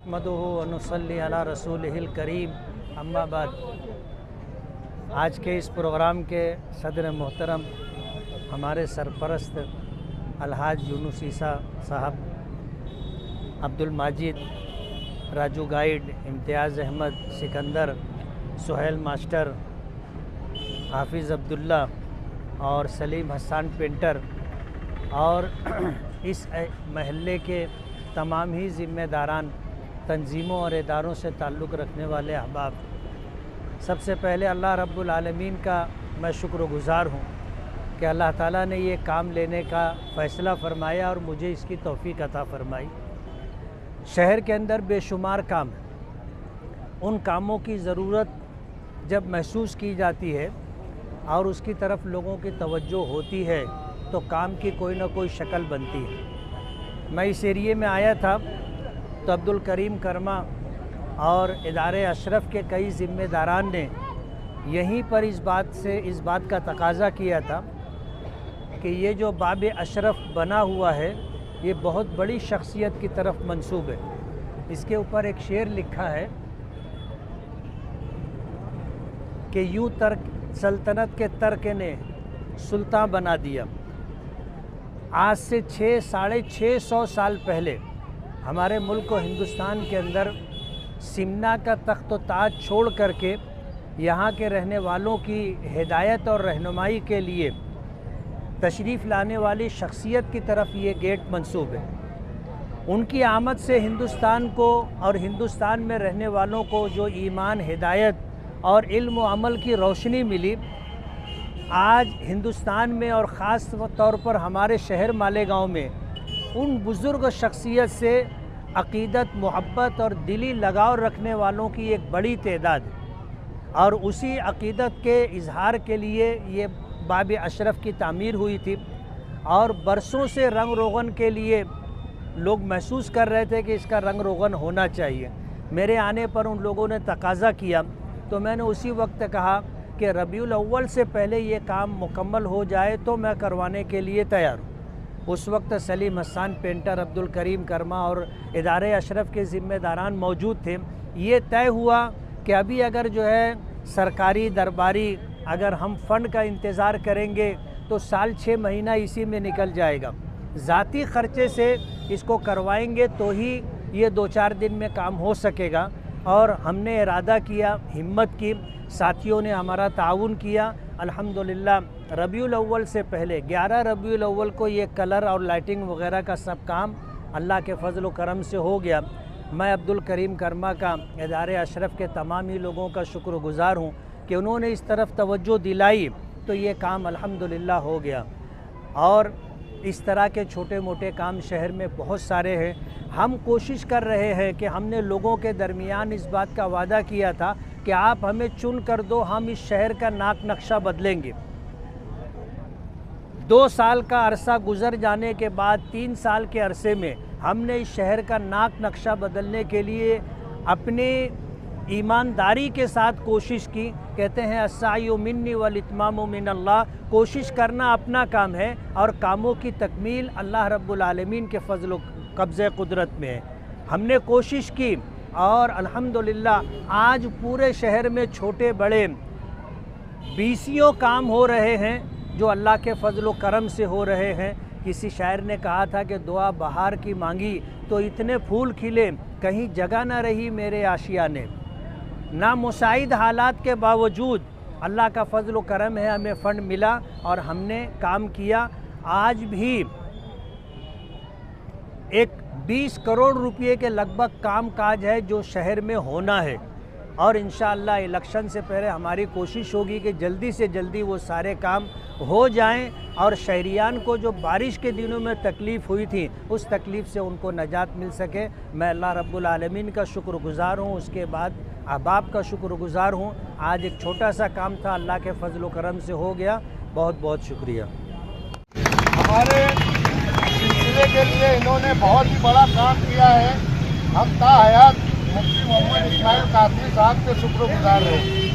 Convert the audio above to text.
नहमदुहु व नुसल्ली अला रसूलिहिल करीम, अम्मा बाद। आज के इस प्रोग्राम के सदर मोहतरम हमारे सरपरस्त अलहाज यूनुस ईसा साहब, अब्दुल माजिद, राजू गाइड, इम्तियाज़ अहमद, सिकंदर, सुहेल मास्टर, हाफिज़ अब्दुल्ला और सलीम हसन पेंटर और इस महल्ले के तमाम ही ज़िम्मेदारान, तंजीमों और इदारों से ताल्लुक़ रखने वाले अहबाब, सबसे पहले अल्लाह रब्बुल आलमीन का मैं शुक्रगुज़ार हूँ कि अल्लाह ताला ने ये काम लेने का फ़ैसला फ़रमाया और मुझे इसकी तौफ़ीक़ अता फ़रमाई। शहर के अंदर बेशुमार काम है, उन कामों की ज़रूरत जब महसूस की जाती है और उसकी तरफ लोगों की तवज्जो होती है तो काम की कोई ना कोई शक्ल बनती है। मैं इस एरिए में आया था तो अब्दुल करीम कर्मा और इदारे अशरफ के कई ज़िम्मेदारान ने यहीं पर इस बात का तकाज़ा किया था कि ये जो बाब अशरफ बना हुआ है ये बहुत बड़ी शख्सियत की तरफ मंसूब है। इसके ऊपर एक शेर लिखा है कि यूँ सल्तनत के तर्क ने सुल्तान बना दिया। आज से 600-650 साल पहले हमारे मुल्क को हिंदुस्तान के अंदर सिमना का तख्त व ताज छोड़ करके यहाँ के रहने वालों की हिदायत और रहनुमाई के लिए तशरीफ़ लाने वाली शख्सियत की तरफ ये गेट मंसूब है। उनकी आमद से हिंदुस्तान को और हिंदुस्तान में रहने वालों को जो ईमान, हिदायत और इल्म व अमल की रोशनी मिली, आज हिंदुस्तान में और ख़ास तौर पर हमारे शहर मालेगांव में उन बुज़ुर्ग शख्सियत से अक़ीदत, मोहब्बत और दिली लगाव रखने वालों की एक बड़ी तादाद है और उसी अक़ीदत के इजहार के लिए ये बाब अशरफ की तामीर हुई थी और बरसों से रंग रोगन के लिए लोग महसूस कर रहे थे कि इसका रंग रोगन होना चाहिए। मेरे आने पर उन लोगों ने तकाज़ा किया तो मैंने उसी वक्त कहा कि रबीउल अव्वल से पहले ये काम मुकम्मल हो जाए तो मैं करवाने के लिए तैयार हूँ। उस वक्त सलीम हसन पेंटर, अब्दुल करीम कर्मा और इदारे अशरफ के ज़िम्मेदारान मौजूद थे। ये तय हुआ कि अभी अगर जो है सरकारी दरबारी अगर हम फ़ंड का इंतज़ार करेंगे तो साल 6 महीना इसी में निकल जाएगा। ज़ाती ख़र्चे से इसको करवाएंगे तो ही ये 2-4 दिन में काम हो सकेगा। और हमने इरादा किया, हिम्मत की, साथियों ने हमारा ताउन किया। अल्हम्दुलिल्लाह रबीउल अव्वल से पहले 11 रबीउल अव्वल को ये कलर और लाइटिंग वगैरह का सब काम अल्लाह के फजल व करम से हो गया। मैं अब्दुल करीम कर्मा का, इदारे अशरफ के तमाम ही लोगों का शुक्रगुज़ार हूँ कि उन्होंने इस तरफ तवज्जो दिलाई तो ये काम अल्हम्दुलिल्लाह हो गया। और इस तरह के छोटे मोटे काम शहर में बहुत सारे हैं। हम कोशिश कर रहे हैं कि हमने लोगों के दरमियान इस बात का वादा किया था कि आप हमें चुन कर दो, हम इस शहर का नाक नक्शा बदलेंगे। 2 साल का अरसा गुजर जाने के बाद 3 साल के अरसे में हमने इस शहर का नाक नक्शा बदलने के लिए अपने ईमानदारी के साथ कोशिश की। कहते हैं अस्सायु मिन्नी वल इत्मामु मिनल्लाह, कोशिश करना अपना काम है और कामों की तकमील अल्लाह रब्बुल आलमीन के फजल व कब्ज़े कुदरत में है। हमने कोशिश की और अल्हम्दुलिल्लाह आज पूरे शहर में छोटे बड़े 20 काम हो रहे हैं जो अल्लाह के फजल व करम से हो रहे हैं। किसी शायर ने कहा था कि दुआ बहार की मांगी तो इतने फूल खिले, कहीं जगह न रही मेरे आशियाने। ना मुसाइद हालात के बावजूद अल्लाह का फजल व करम है, हमें फ़ंड मिला और हमने काम किया। आज भी एक 20 करोड़ रुपए के लगभग काम काज है जो शहर में होना है और इंशाअल्लाह इलेक्शन से पहले हमारी कोशिश होगी कि जल्दी से जल्दी वो सारे काम हो जाएं और शहरियान को जो बारिश के दिनों में तकलीफ़ हुई थी उस तकलीफ़ से उनको नजात मिल सके। मैं अल्लाह रब्बुल आलमीन का शुक्रगुज़ार हूँ, उसके बाद अहबाब का शुक्रगुज़ार हूँ। आज एक छोटा सा काम था, अल्लाह के फजल व करम से हो गया। बहुत बहुत शुक्रिया। हमारे सिलसिले के लिए इन्होंने बहुत ही बड़ा काम किया है। हम ताहयात मुफ्ती मोहम्मद इस्माइल कासमी साहब के शुक्रगुज़ार हैं।